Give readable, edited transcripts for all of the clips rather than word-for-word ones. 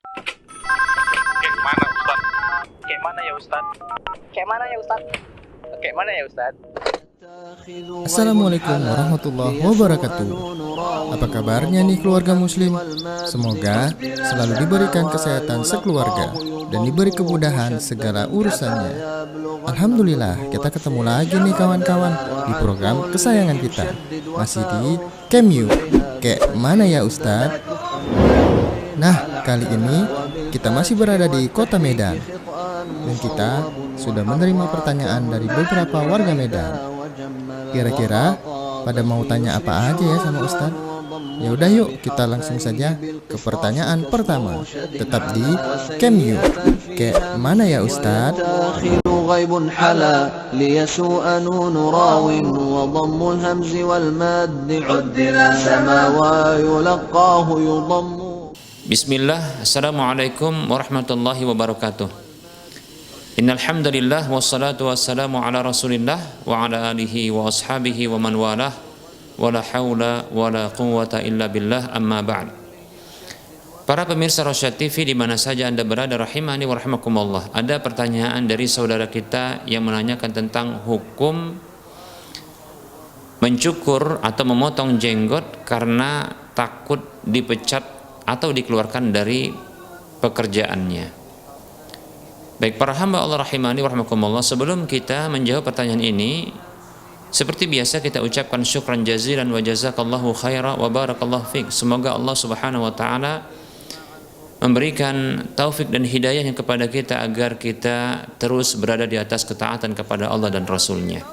Kayak mana Ustaz? Kayak mana ya Ustaz? Kayak mana ya Ustaz? Kayak mana ya Ustaz? Assalamualaikum warahmatullahi wabarakatuh. Apa kabarnya nih keluarga muslim? Semoga selalu diberikan kesehatan sekeluarga dan diberi kemudahan segala urusannya. Alhamdulillah, kita ketemu lagi nih kawan-kawan di program kesayangan kita. Masih di KMU. Kayak mana ya Ustadz? Nah, kali ini kita masih berada di kota Medan. Dan kita sudah menerima pertanyaan dari beberapa warga Medan. Kira-kira pada mau tanya apa aja ya sama Ustadz? Ya udah yuk kita langsung saja ke pertanyaan pertama. Tetap di KMU. Kayak mana ya Ustadz? غيب حلا ليسوء نون راو وضم الهمز والمد عدل سما ويلقاه يضم. Bismillah, Assalamualaikum warahmatullahi wabarakatuh. Innal hamdalillah wassalatu wassalamu ala Rasulillah wa ala alihi wa ashabihi wa man walah wala haula wala quwwata illa billah, amma ba'd. Para pemirsa Rosyad TV di mana saja Anda berada, rahimani wa rahimakumullah. Ada pertanyaan dari saudara kita yang menanyakan tentang hukum mencukur atau memotong jenggot karena takut dipecat atau dikeluarkan dari pekerjaannya. Baik para hamba Allah rahimani wa rahimakumullah, sebelum kita menjawab pertanyaan ini, seperti biasa kita ucapkan syukran jazilan wa jazakallahu khaira wa barakallahu fiik. Semoga Allah Subhanahu wa taala memberikan taufik dan hidayahnya kepada kita agar kita terus berada di atas ketaatan kepada Allah dan Rasulnya.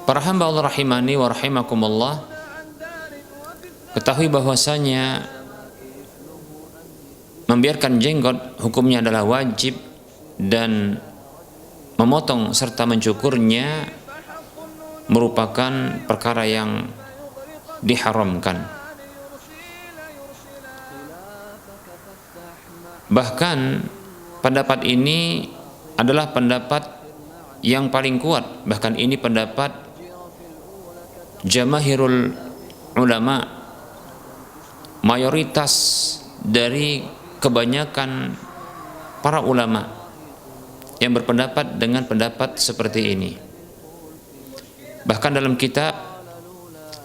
Para hamba Allah rahimani wa rahimakumullah, ketahui bahwasanya membiarkan jenggot hukumnya adalah wajib, dan memotong serta mencukurnya merupakan perkara yang diharamkan. Bahkan pendapat ini adalah pendapat yang paling kuat. Bahkan ini pendapat jamaahirul ulama, mayoritas dari kebanyakan para ulama yang berpendapat dengan pendapat seperti ini. Bahkan dalam kitab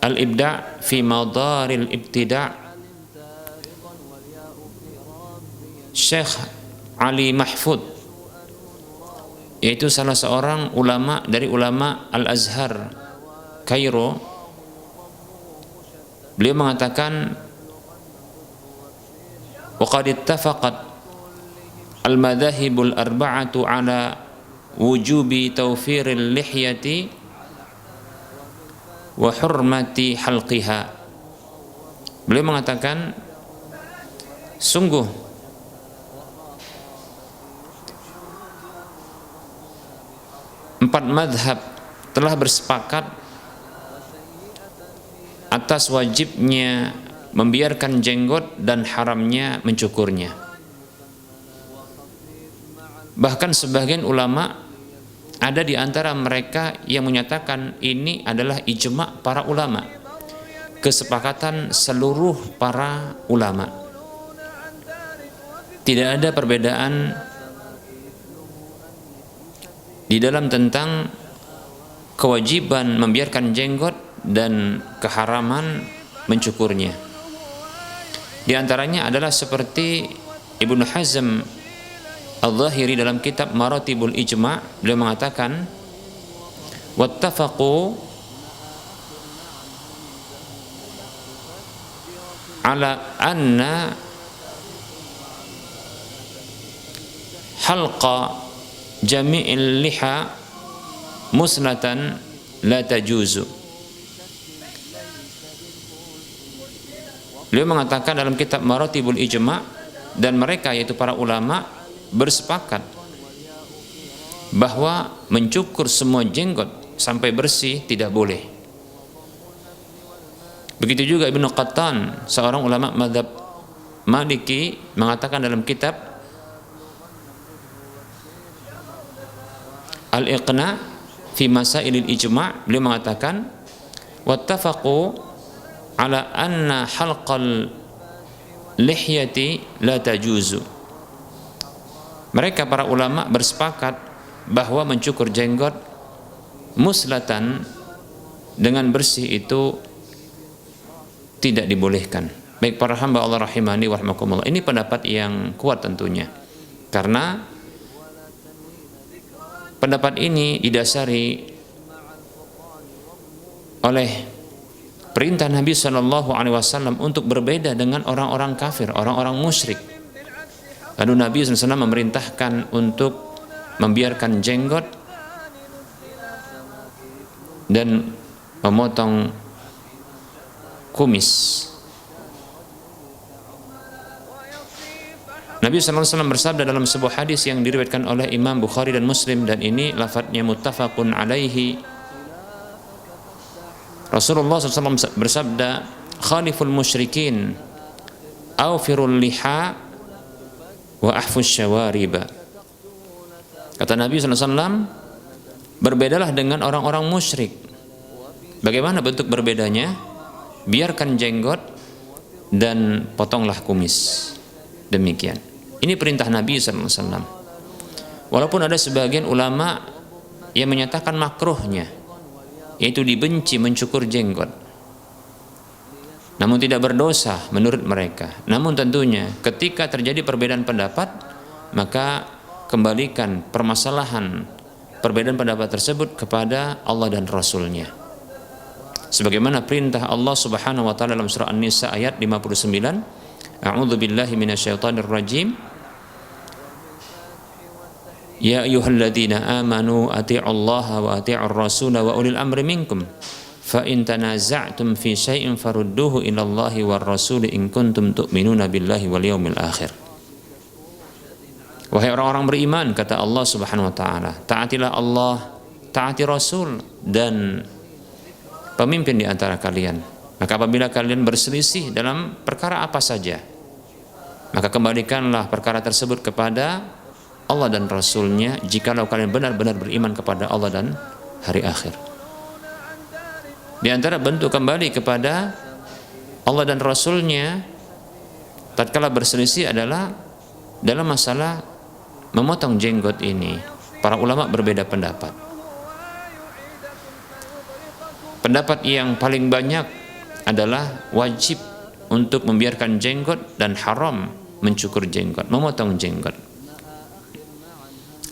Al-Ibda' fi Madaril Ibtida', Syekh Ali Mahfud, yaitu salah seorang ulama dari ulama Al-Azhar Kairo, beliau mengatakan وقد اتفقت المذاهب الأربعة على وجوب توفير اللحية وحرمة حلقها. Beliau mengatakan sungguh empat madhab telah bersepakat atas wajibnya membiarkan jenggot dan haramnya mencukurnya. Bahkan sebagian ulama, ada di antara mereka yang menyatakan ini adalah ijma' para ulama, kesepakatan seluruh para ulama. Tidak ada perbedaan di dalam tentang kewajiban membiarkan jenggot dan keharaman mencukurnya. Di antaranya adalah seperti Ibnu Hazm Al-Zahiri dalam kitab Maratibul Ijma', beliau mengatakan wattafaqu ala anna halqa jami'il liha musnatan la tajuzu. Beliau mengatakan dalam kitab Maratibul Ijma', dan mereka yaitu para ulama bersepakat bahwa mencukur semua jenggot sampai bersih tidak boleh. Begitu juga Ibnu Qattan, seorang ulama mazhab Maliki, mengatakan dalam kitab Al-Iqna fi Masailil Ijma', beliau mengatakan wattafaqu ala anna halqal lihyati la tajuzu. Mereka para ulama bersepakat bahwa mencukur jenggot muslatan dengan bersih itu tidak dibolehkan. Baik para hamba Allah rahimani wa rahmakumullah, ini pendapat yang kuat tentunya, karena pendapat ini didasari oleh perintah Nabi SAW untuk berbeda dengan orang-orang kafir, orang-orang musyrik. Lalu Nabi SAW memerintahkan untuk membiarkan jenggot dan memotong kumis. Nabi SAW bersabda dalam sebuah hadis yang diriwayatkan oleh Imam Bukhari dan Muslim, dan ini lafadznya muttafaqun alaihi. Rasulullah SAW bersabda, khaliful musyrikin awfirul liha wa ahfuz syawariba. Kata Nabi SAW, berbedalah dengan orang-orang musyrik. Bagaimana bentuk berbedanya? Biarkan jenggot dan potonglah kumis. Demikian. Ini perintah Nabi SAW. Walaupun ada sebagian ulama yang menyatakan makruhnya, yaitu dibenci mencukur jenggot, namun tidak berdosa menurut mereka. Namun tentunya ketika terjadi perbedaan pendapat, maka kembalikan permasalahan perbedaan pendapat tersebut kepada Allah dan Rasulnya. Sebagaimana perintah Allah Subhanahu wa taala dalam surah An-Nisa ayat 59, A'udzu billahi minasyaitonir rajim. Ya ayyuhalladzina amanu atti'ullaha wa atti'ur rasula wa ulil amri minkum. Fa in tanaza'tum fi syai'in farudduhu ila Allahi war rasul in kuntum tu'minuna billahi wal yaumil akhir. Wahai orang-orang beriman, kata Allah Subhanahu wa taala, taatilah Allah, taati Rasul dan pemimpin di antara kalian. Maka apabila kalian berselisih dalam perkara apa saja, maka kembalikanlah perkara tersebut kepada Allah dan Rasulnya, jikalau kalian benar-benar beriman kepada Allah dan hari akhir. Di antara bentuk kembali kepada Allah dan Rasulnya tatkala berselisih adalah dalam masalah memotong jenggot ini. Para ulama berbeda pendapat. Pendapat yang paling banyak adalah wajib untuk membiarkan jenggot dan haram mencukur jenggot, memotong jenggot.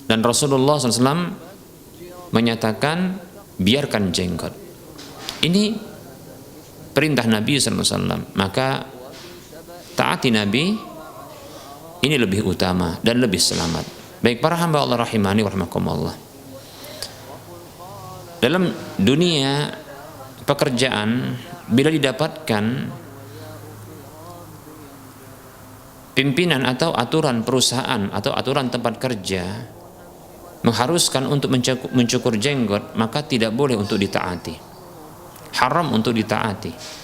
Dan Rasulullah SAW menyatakan biarkan jenggot. Ini perintah Nabi SAW. Maka taati Nabi ini lebih utama dan lebih selamat. Baik para hamba Allah rahimani wa rahmakumullah. Dalam dunia pekerjaan, bila didapatkan pimpinan atau aturan perusahaan atau aturan tempat kerja mengharuskan untuk mencukur jenggot, maka tidak boleh untuk ditaati. Haram untuk ditaati.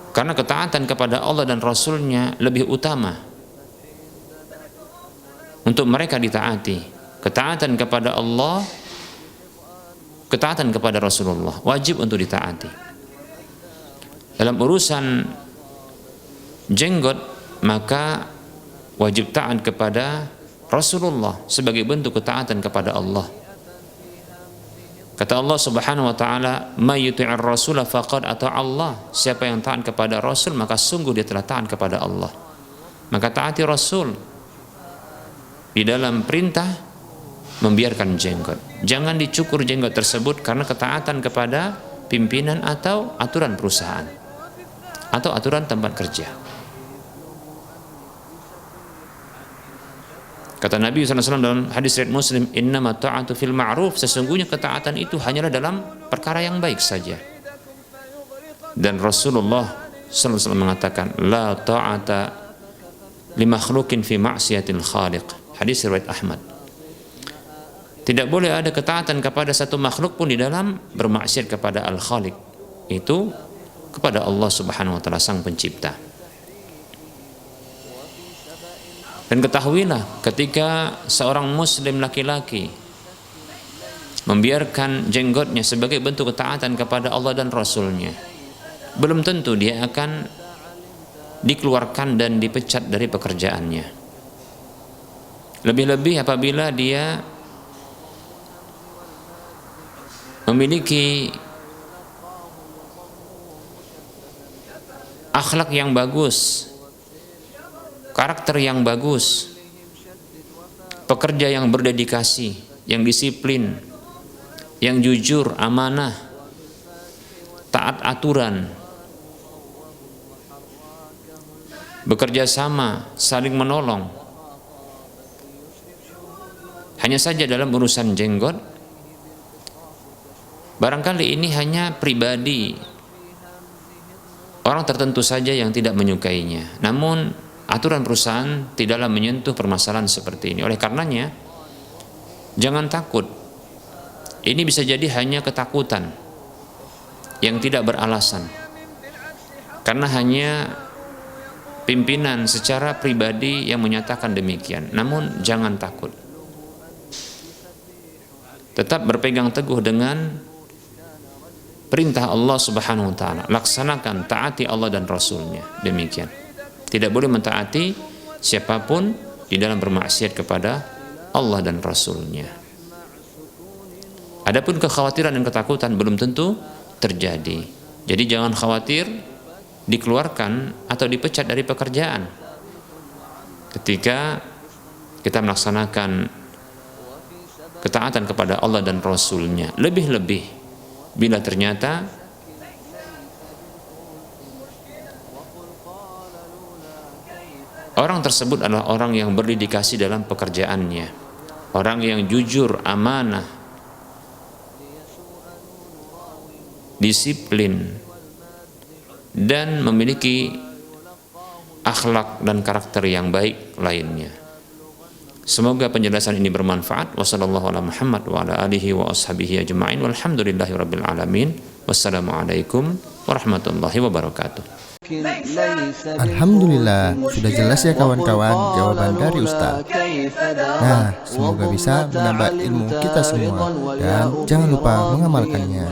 Karena ketaatan kepada Allah dan Rasulnya lebih utama untuk mereka ditaati. Ketaatan kepada Allah, ketaatan kepada Rasulullah wajib untuk ditaati. Dalam urusan jenggot, maka wajib taat kepada Rasulullah sebagai bentuk ketaatan kepada Allah. Kata Allah Subhanahu wa taala, "May yuti'ir rasula faqad ata'a Allah." Siapa yang taat kepada Rasul, maka sungguh dia telah taat kepada Allah. Maka taati Rasul di dalam perintah membiarkan jenggot. Jangan dicukur jenggot tersebut karena ketaatan kepada pimpinan atau aturan perusahaan atau aturan tempat kerja. Kata Nabi SAW dalam hadis riwayat Muslim, innama ta'atu fil ma'ruf, sesungguhnya ketaatan itu hanyalah dalam perkara yang baik saja. Dan Rasulullah SAW mengatakan, la ta'ata li makhlukin fi ma'siyatil khaliq. Hadis riwayat Ahmad. Tidak boleh ada ketaatan kepada satu makhluk pun di dalam bermaksiat kepada Al-Khaliq, itu kepada Allah Subhanahu wa taala sang pencipta. Dan ketahuilah, ketika seorang muslim laki-laki membiarkan jenggotnya sebagai bentuk ketaatan kepada Allah dan Rasulnya, belum tentu dia akan dikeluarkan dan dipecat dari pekerjaannya. Lebih-lebih apabila dia memiliki akhlak yang bagus, karakter yang bagus, pekerja yang berdedikasi, yang disiplin, yang jujur, amanah, taat aturan, bekerja sama, saling menolong. Hanya saja dalam urusan jenggot, barangkali ini hanya pribadi orang tertentu saja yang tidak menyukainya. Namun aturan perusahaan tidaklah menyentuh permasalahan seperti ini. Oleh karenanya, jangan takut. Ini bisa jadi hanya ketakutan yang tidak beralasan, karena hanya pimpinan secara pribadi yang menyatakan demikian. Namun jangan takut. Tetap berpegang teguh dengan perintah Allah Subhanahu wa taala. Laksanakan, taati Allah dan Rasulnya. Demikian. Tidak boleh mentaati siapapun di dalam bermaksiat kepada Allah dan Rasulnya. Adapun kekhawatiran dan ketakutan belum tentu terjadi. Jadi jangan khawatir dikeluarkan atau dipecat dari pekerjaan ketika kita melaksanakan ketaatan kepada Allah dan Rasulnya. Lebih-lebih bila ternyata orang tersebut adalah orang yang berdedikasi dalam pekerjaannya, orang yang jujur, amanah, disiplin, dan memiliki akhlak dan karakter yang baik lainnya. Semoga penjelasan ini bermanfaat. Wassallallahu ala Muhammad wa ala alihi wa ashabihi ajma'in. Walhamdulillahi rabbil alamin. Wassalamualaikum warahmatullahi wabarakatuh. Alhamdulillah, sudah jelas ya kawan-kawan jawaban dari Ustaz. Nah, semoga bisa menambah ilmu kita semua dan jangan lupa mengamalkannya.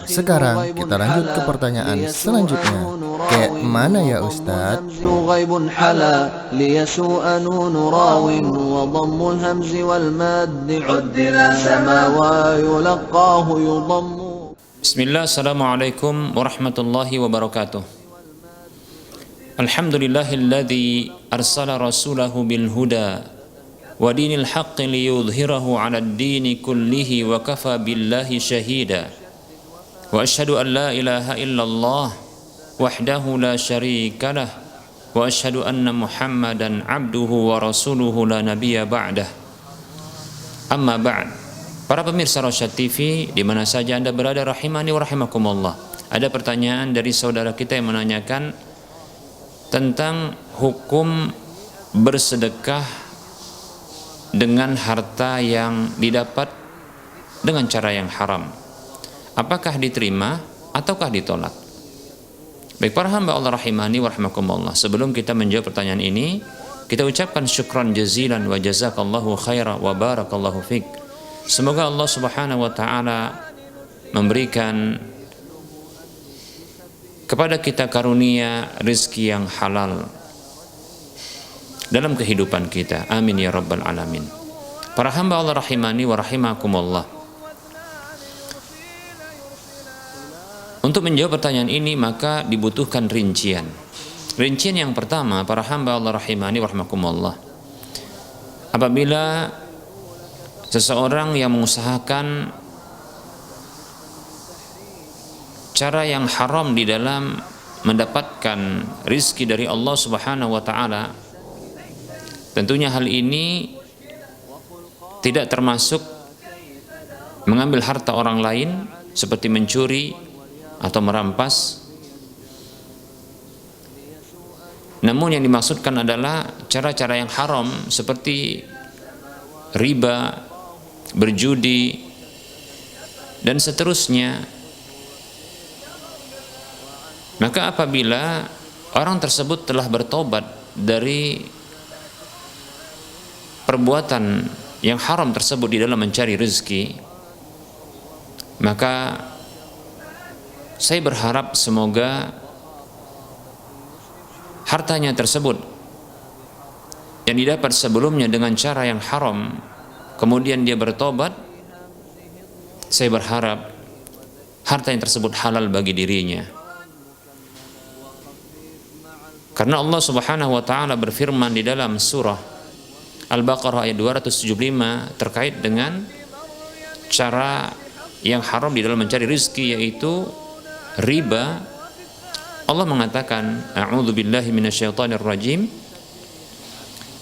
Sekarang kita lanjut ke pertanyaan selanjutnya. Kayak mana ya Ustaz? Bismillah, assalamualaikum warahmatullahi wabarakatuh. Alhamdulillahilladzi arsala rasulahu bil huda wa dinil haqqi liyudhhirahu 'alad dini kullihi wa kafa billahi shahida. Wa asyhadu an la ilaha illallah wahdahu la syarika lah wa asyhadu anna Muhammadan 'abduhu wa rasuluhu la nabiyya ba'dah. Amma ba'd. Para pemirsa Rosyad TV di mana saja Anda berada, rahimani wa rahimakumullah. Ada pertanyaan dari saudara kita yang menanyakan tentang hukum bersedekah dengan harta yang didapat dengan cara yang haram. Apakah diterima ataukah ditolak? Baik para hamba Allah rahimani wa rahimakumullah, sebelum kita menjawab pertanyaan ini, kita ucapkan syukran jazilan wa jazakallahu khaira wa barakallahu fik. Semoga Allah Subhanahu wa taala memberikan kepada kita karunia rezeki yang halal dalam kehidupan kita. Amin ya rabbal alamin. Para hamba Allah rahimani wa rahimakumullah, untuk menjawab pertanyaan ini maka dibutuhkan rincian. Rincian yang pertama, para hamba Allah rahimani wa rahimakumullah, apabila seseorang yang mengusahakan cara yang haram di dalam mendapatkan rizki dari Allah Subhanahu wa taala, tentunya hal ini tidak termasuk mengambil harta orang lain seperti mencuri atau merampas. Namun yang dimaksudkan adalah cara-cara yang haram seperti riba, berjudi, dan seterusnya. Maka apabila orang tersebut telah bertobat dari perbuatan yang haram tersebut di dalam mencari rezeki, maka saya berharap semoga hartanya tersebut yang didapat sebelumnya dengan cara yang haram, kemudian dia bertobat, saya berharap harta yang tersebut halal bagi dirinya. Karena Allah Subhanahu wa taala berfirman di dalam surah Al-Baqarah ayat 275 terkait dengan cara yang haram di dalam mencari rezeki, yaitu riba. Allah mengatakan, a'udzu billahi minasyaitonir rajim,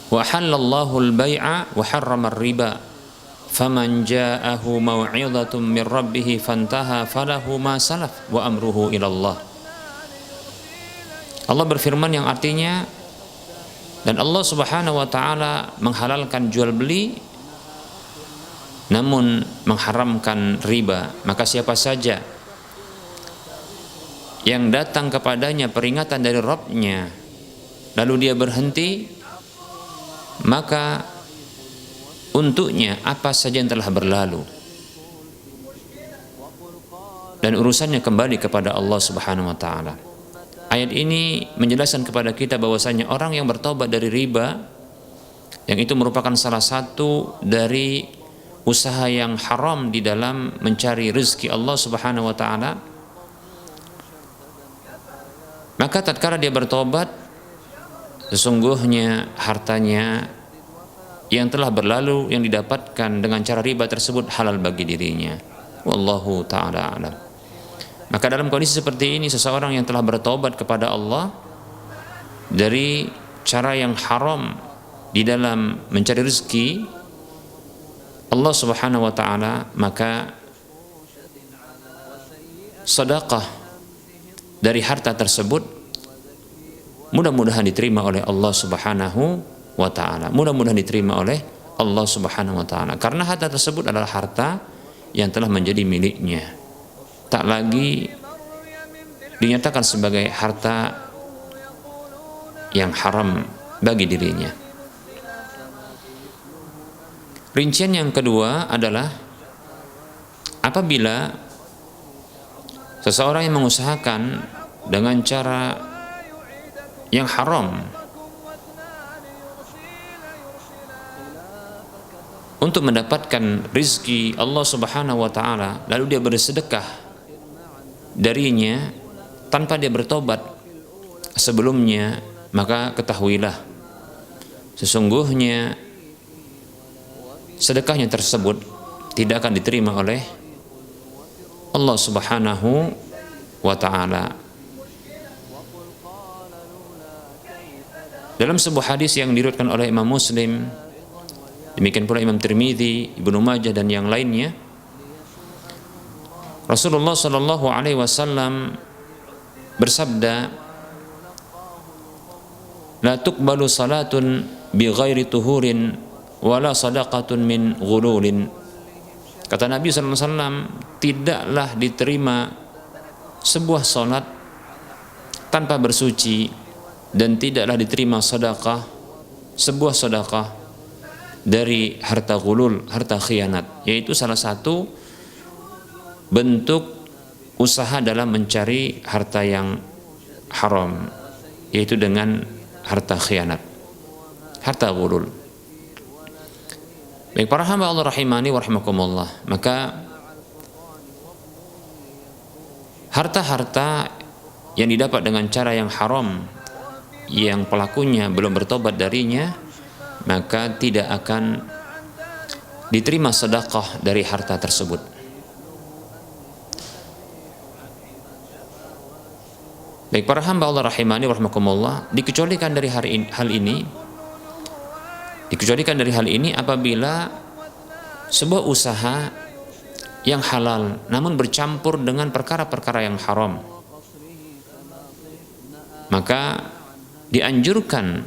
wa halallahu al-bai'a wa harrama ar-riba faman ja'ahu maw'izatun min rabbih fantaha falahu ma salaf wa amruhu ila Allah. Allah berfirman yang artinya, dan Allah Subhanahu wa taala menghalalkan jual beli namun mengharamkan riba. Maka siapa saja yang datang kepadanya peringatan dari Rabb-nya lalu dia berhenti, maka untuknya apa saja yang telah berlalu dan urusannya kembali kepada Allah Subhanahu wa taala. Ayat ini menjelaskan kepada kita bahwasanya orang yang bertobat dari riba, yang itu merupakan salah satu dari usaha yang haram di dalam mencari rezeki Allah Subhanahu wa taala, maka tatkala dia bertobat, sesungguhnya hartanya yang telah berlalu yang didapatkan dengan cara riba tersebut halal bagi dirinya. Wallahu ta'ala alam. Maka dalam kondisi seperti ini, seseorang yang telah bertobat kepada Allah dari cara yang haram di dalam mencari rezeki Allah Subhanahu wa taala, maka sedekah dari harta tersebut mudah-mudahan diterima oleh Allah Subhanahu wa taala. Mudah-mudahan diterima oleh Allah Subhanahu wa taala, karena harta tersebut adalah harta yang telah menjadi miliknya, tak lagi dinyatakan sebagai harta yang haram bagi dirinya. Rincian yang kedua adalah apabila seseorang yang mengusahakan dengan cara yang haram untuk mendapatkan rizki Allah Subhanahu wa taala, lalu dia bersedekah darinya tanpa dia bertobat sebelumnya, maka ketahuilah sesungguhnya sedekahnya tersebut tidak akan diterima oleh Allah Subhanahu wa taala. Dalam sebuah hadis yang diriwayatkan oleh Imam Muslim, demikian pula Imam Tirmidzi, Ibnu Majah dan yang lainnya, Rasulullah sallallahu alaihi wasallam bersabda, la tuqbalu salatun bi ghairi tuhurin wala sadaqatun min ghululin. Kata Nabi sallallahu alaihi wasallam, tidaklah diterima sebuah salat tanpa bersuci, dan tidaklah diterima sedekah, sebuah sedekah dari harta ghulul, harta khianat, yaitu salah satu bentuk usaha dalam mencari harta yang haram, yaitu dengan harta khianat, harta ghulul. Baik para hamba Allah rahimani wa rahimakumullah, maka harta-harta yang didapat dengan cara yang haram, yang pelakunya belum bertobat darinya, maka tidak akan diterima sedekah dari harta tersebut. Baik para hamba Allah rahimani wa rahimakumullah, dikecualikan dari hal ini apabila sebuah usaha yang halal namun bercampur dengan perkara-perkara yang haram, maka dianjurkan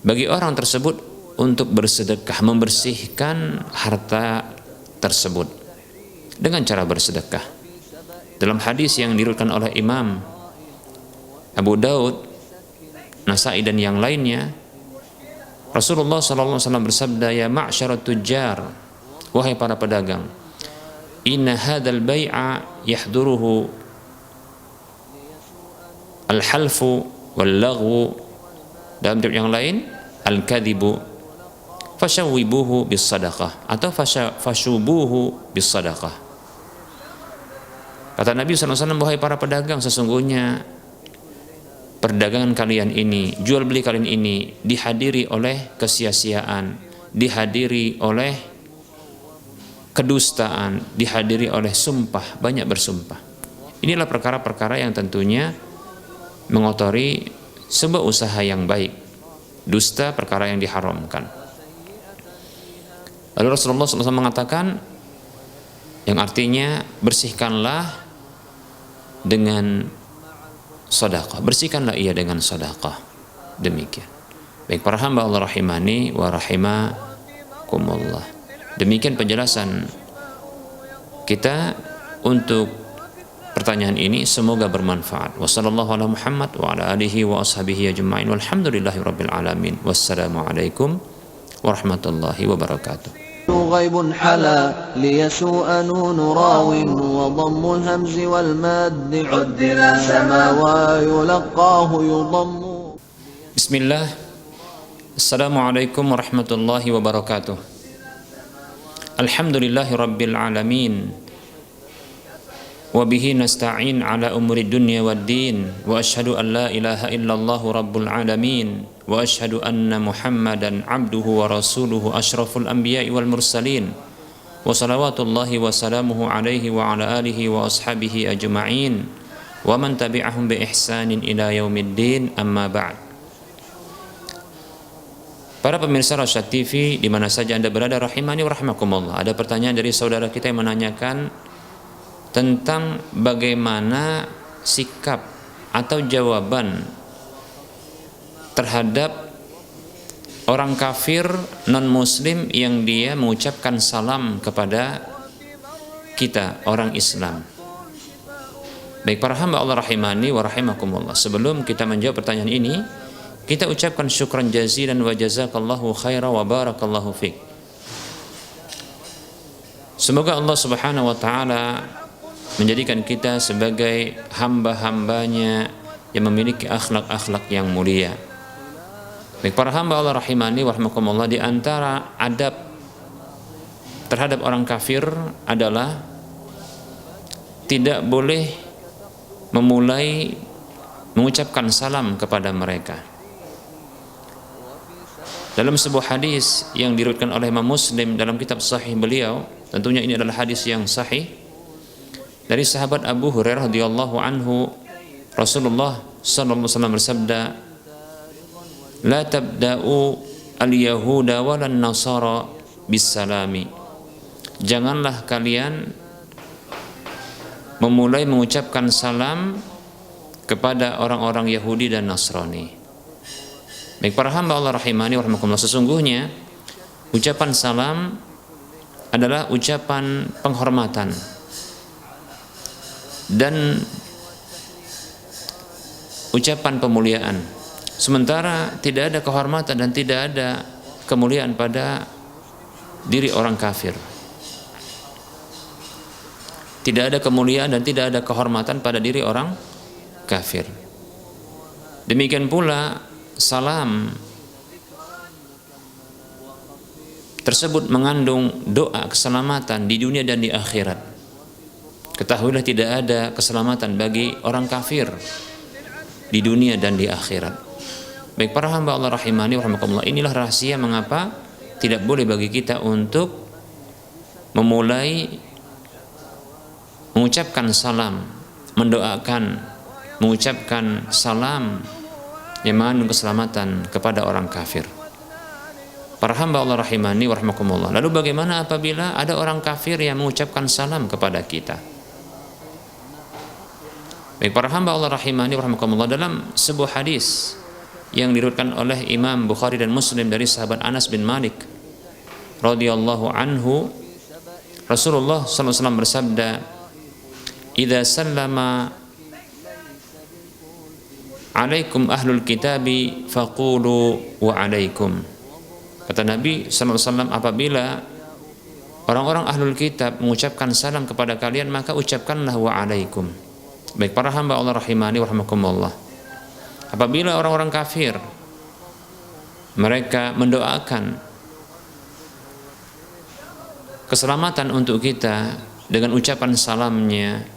bagi orang tersebut untuk bersedekah, membersihkan harta tersebut dengan cara bersedekah. Dalam hadis yang diriwayatkan oleh Imam Abu Daud, Nasai dan yang lainnya, Rasulullah SAW bersabda, ya ma'syarat tujjar, wahai para pedagang, inna hadzal bai'a yahduruhu al-halfu wal-laghwu, dalam riwayat yang lain al-kadhibu, fashawwibuhu bis-sadaqah atau fashubuhu bis-sadaqah. Kata Nabi SAW, wahai para pedagang, sesungguhnya perdagangan kalian ini, jual beli kalian ini dihadiri oleh kesia-siaan, dihadiri oleh kedustaan, dihadiri oleh sumpah, banyak bersumpah. Inilah perkara-perkara yang tentunya mengotori sebuah usaha yang baik. Dusta perkara yang diharamkan. Lalu Rasulullah SAW mengatakan, yang artinya bersihkanlah dengan sedekah, bersihkanlah ia dengan sedekah. Demikian. Baik para hamba Allah rahimani wa rahimakumullah. Demikian penjelasan kita untuk pertanyaan ini, semoga bermanfaat. Wassallallahu ala Muhammad wa ala alihi wa ashabihi ajma'in walhamdulillahi rabbil alamin. Wassalamualaikum warahmatullahi wabarakatuh. غيب حلا ليسوء نون راو وضم الهمز والماد عدل سما ويلقاه يضم. بسم الله. السلام عليكم ورحمة الله وبركاته. الحمد لله رب العالمين وبه نستعين على أمور الدنيا والدين وأشهد أن لا إله إلا الله رب العالمين وأشهد أن محمدا عبده ورسوله أشرف الأنبياء والمرسلين وصلوات الله وسلامه عليه وعلى آله وأصحابه أجمعين ومن تبعهم بإحسان إلى يوم الدين أما بعد. Para pemirsa Rasyad TV di mana saja Anda berada, rahimani wa rahimakumullah. Ada pertanyaan dari saudara kita yang menanyakan tentang bagaimana sikap atau jawaban terhadap orang kafir non-muslim yang dia mengucapkan salam kepada kita orang Islam. Baik para hamba Allah rahimani wa rahimakumullah, sebelum kita menjawab pertanyaan ini, kita ucapkan syukran jazilan wa jazakallahu khaira wa barakallahu fiq. Semoga Allah Subhanahu wa taala menjadikan kita sebagai hamba-hambanya yang memiliki akhlak-akhlak yang mulia. Baik para hamba Allah rahimani wa rahimakumullah, di antara adab terhadap orang kafir adalah tidak boleh memulai mengucapkan salam kepada mereka. Dalam sebuah hadis yang diriwayatkan oleh Imam Muslim dalam kitab sahih beliau, tentunya ini adalah hadis yang sahih, dari sahabat Abu Hurairah radhiyallahu anhu, Rasulullah sallallahu alaihi wasallam bersabda, "La tabda'u al-yahuda walan nasara bis-salami." Janganlah kalian memulai mengucapkan salam kepada orang-orang Yahudi dan Nasrani. Baik para hamba Allah rahimani wa rahimakumullah, sesungguhnya ucapan salam adalah ucapan penghormatan dan ucapan pemuliaan. Sementara tidak ada kehormatan dan tidak ada kemuliaan pada diri orang kafir. Tidak ada kemuliaan dan tidak ada kehormatan pada diri orang kafir. Demikian pula salam tersebut mengandung doa keselamatan di dunia dan di akhirat. Ketahuilah tidak ada keselamatan bagi orang kafir di dunia dan di akhirat. Baik para hamba Allah rahimani wa rahimakumullah, inilah rahasia mengapa tidak boleh bagi kita untuk memulai mengucapkan salam, mendoakan, mengucapkan salam yang mengandung keselamatan kepada orang kafir. Para hamba Allah rahimani wa rahimakumullah, lalu bagaimana apabila ada orang kafir yang mengucapkan salam kepada kita? Baik para hamba Allah rahimani wa rahimakumullah, dalam sebuah hadis yang diriwayatkan oleh Imam Bukhari dan Muslim dari sahabat Anas bin Malik radhiyallahu anhu, Rasulullah sallallahu alaihi wasallam bersabda, "Idza sallama alaikum ahlul kitabi faqulu wa alaikum." Kata Nabi SAW, apabila orang-orang ahlul kitab mengucapkan salam kepada kalian, maka ucapkanlah wa alaikum. Baik para hamba Allah rahimani wa rahimakumullah, Apabila orang-orang kafir mereka mendoakan keselamatan untuk kita dengan ucapan salamnya,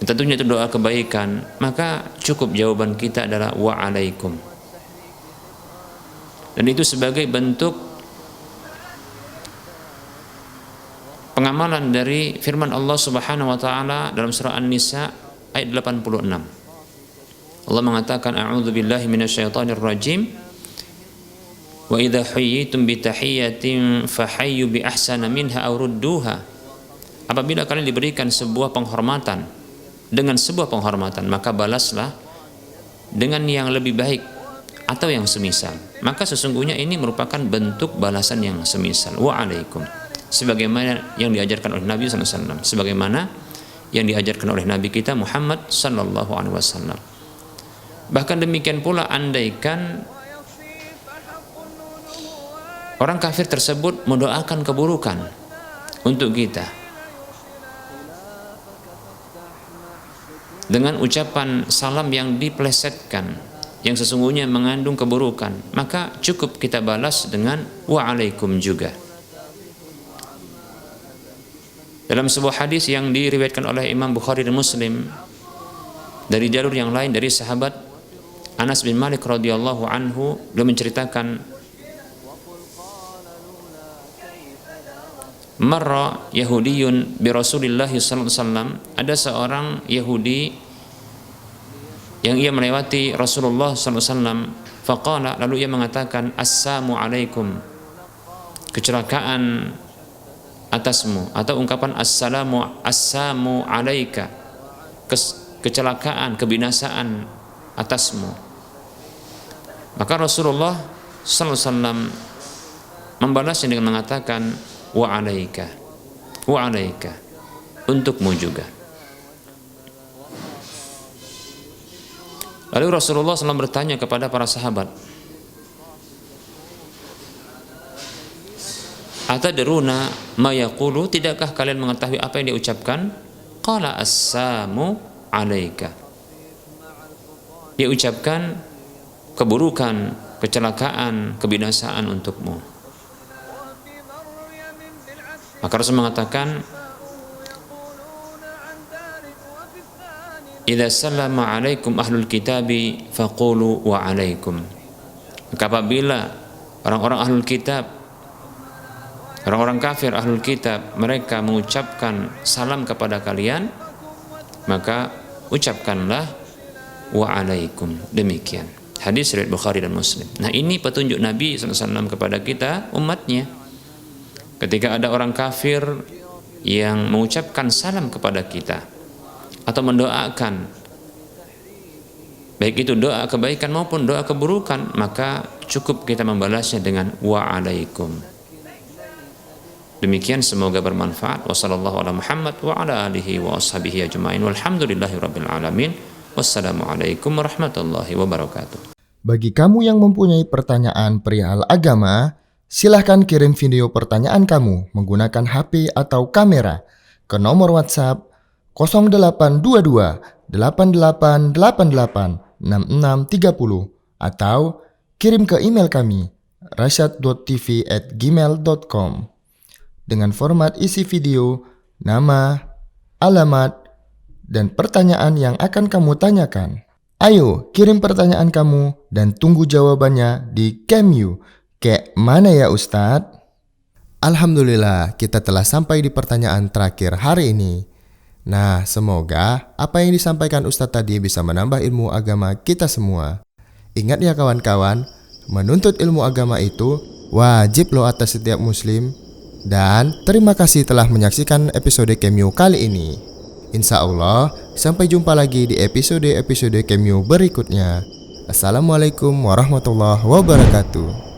tentunya itu doa kebaikan, maka cukup jawaban kita adalah wa'alaikum. Dan itu sebagai bentuk pengamalan dari firman Allah Subhanahu wa taala dalam surah An-Nisa ayat 86. Allah mengatakan, a'udzubillahi minasyaitonir rajim, wa idza huyyitum bi tahiyyatin fahayyu bi ahsana minha aw rudduha. Apabila kalian diberikan sebuah penghormatan dengan sebuah penghormatan, maka balaslah dengan yang lebih baik atau yang semisal. Maka sesungguhnya ini merupakan bentuk balasan yang semisal. Wa'alaikum, sebagaimana yang diajarkan oleh Nabi SAW, sebagaimana yang diajarkan oleh Nabi kita Muhammad sallallahu alaihi wasallam. Bahkan demikian pula andaikan orang kafir tersebut mendoakan keburukan untuk kita dengan ucapan salam yang diplesetkan, yang sesungguhnya mengandung keburukan, maka cukup kita balas dengan wa'alaikum juga. Dalam sebuah hadis yang diriwayatkan oleh Imam Bukhari dan Muslim dari jalur yang lain dari sahabat Anas bin Malik radhiyallahu anhu, beliau menceritakan, marra Yahudiyun bi Rasulillah sallallahu alaihi wasallam, ada seorang Yahudi yang ia melewati Rasulullah sallallahu alaihi wasallam, faqala, lalu ia mengatakan, assalamu alaikum, kecelakaan atasmu, atau ungkapan assalamu alaika, kecelakaan, kebinasaan atasmu. Maka Rasulullah sallallahu alaihi wasallam membalasnya dengan mengatakan wa'alaika, wa'alaika, untukmu juga. Lalu Rasulullah SAW bertanya kepada para sahabat, atadruna ma yaqulu, tidakkah kalian mengetahui apa yang dia ucapkan? Qala assalamu alaika, dia ucapkan keburukan, kecelakaan, kebinasaan untukmu. Maka Rasul mengatakan, idza sallama alaikum ahlul kitabi faqulu wa alaikum. Maka apabila orang-orang ahlul kitab, orang-orang kafir ahlul kitab, mereka mengucapkan salam kepada kalian, maka ucapkanlah wa alaikum. Demikian hadis riwayat Bukhari dan Muslim. Nah, ini petunjuk Nabi SAW kepada kita umatnya. Ketika ada orang kafir yang mengucapkan salam kepada kita atau mendoakan, baik itu doa kebaikan maupun doa keburukan, maka cukup kita membalasnya dengan wa'alaikum. Demikian, semoga bermanfaat. Wassallallahu ala Muhammad wa ala alihi wa ashabihi ajma'in. Walhamdulillahi rabbil alamin. Wassalamualaikum warahmatullahi wabarakatuh. Bagi kamu yang mempunyai pertanyaan perihal agama, silahkan kirim video pertanyaan kamu menggunakan HP atau kamera ke nomor WhatsApp 0822 8888 6630 atau kirim ke email kami rasyad.tv@gmail.com dengan format isi video, nama, alamat, dan pertanyaan yang akan kamu tanyakan. Ayo kirim pertanyaan kamu dan tunggu jawabannya di Cameo. Kayak mana ya Ustadz? Alhamdulillah, kita telah sampai di pertanyaan terakhir hari ini. Nah, semoga apa yang disampaikan Ustadz tadi bisa menambah ilmu agama kita semua. Ingat ya kawan-kawan, menuntut ilmu agama itu wajib loh atas setiap muslim. Dan terima kasih telah menyaksikan episode Cameo kali ini. Insya Allah, sampai jumpa lagi di episode-episode Cameo berikutnya. Assalamualaikum warahmatullahi wabarakatuh.